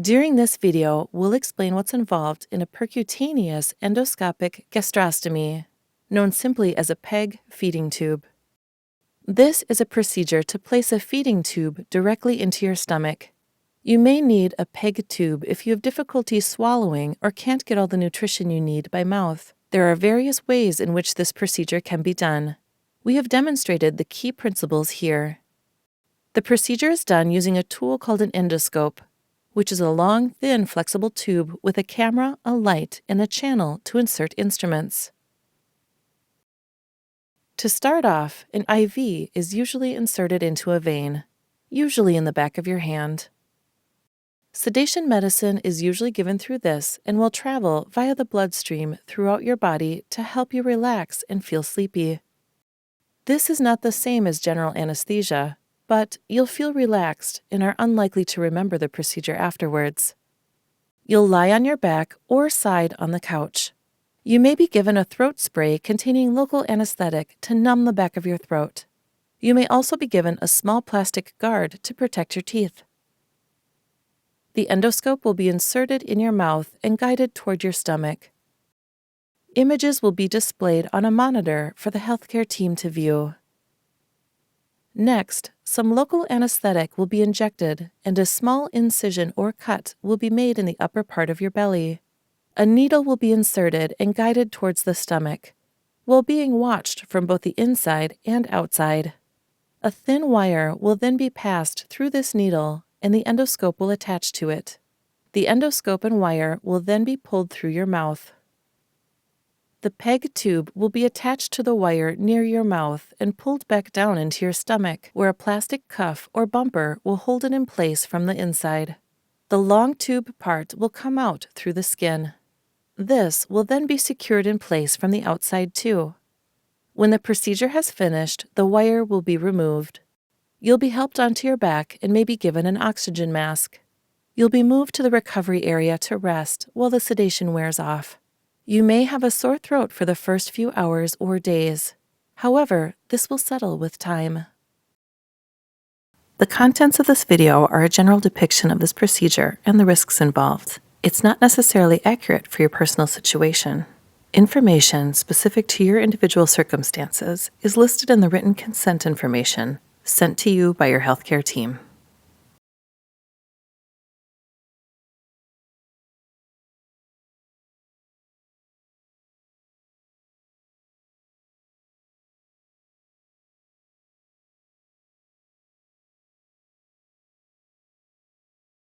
During this video, we'll explain what's involved in a percutaneous endoscopic gastrostomy, known simply as a PEG feeding tube. This is a procedure to place a feeding tube directly into your stomach. You may need a PEG tube if you have difficulty swallowing or can't get all the nutrition you need by mouth. There are various ways in which this procedure can be done. We have demonstrated the key principles here. The procedure is done using a tool called an endoscope, which is a long, thin, flexible tube with a camera, a light, and a channel to insert instruments. To start off, an IV is usually inserted into a vein, usually in the back of your hand. Sedation medicine is usually given through this and will travel via the bloodstream throughout your body to help you relax and feel sleepy. This is not the same as general anesthesia, but you'll feel relaxed and are unlikely to remember the procedure afterwards. You'll lie on your back or side on the couch. You may be given a throat spray containing local anesthetic to numb the back of your throat. You may also be given a small plastic guard to protect your teeth. The endoscope will be inserted in your mouth and guided toward your stomach. Images will be displayed on a monitor for the healthcare team to view. Next, some local anesthetic will be injected and a small incision or cut will be made in the upper part of your belly. A needle will be inserted and guided towards the stomach, while being watched from both the inside and outside. A thin wire will then be passed through this needle and the endoscope will attach to it. The endoscope and wire will then be pulled through your mouth. The PEG tube will be attached to the wire near your mouth and pulled back down into your stomach, where a plastic cuff or bumper will hold it in place from the inside. The long tube part will come out through the skin. This will then be secured in place from the outside too. When the procedure has finished, the wire will be removed. You'll be helped onto your back and may be given an oxygen mask. You'll be moved to the recovery area to rest while the sedation wears off. You may have a sore throat for the first few hours or days. However, this will settle with time. The contents of this video are a general depiction of this procedure and the risks involved. It's not necessarily accurate for your personal situation. Information specific to your individual circumstances is listed in the written consent information sent to you by your healthcare team.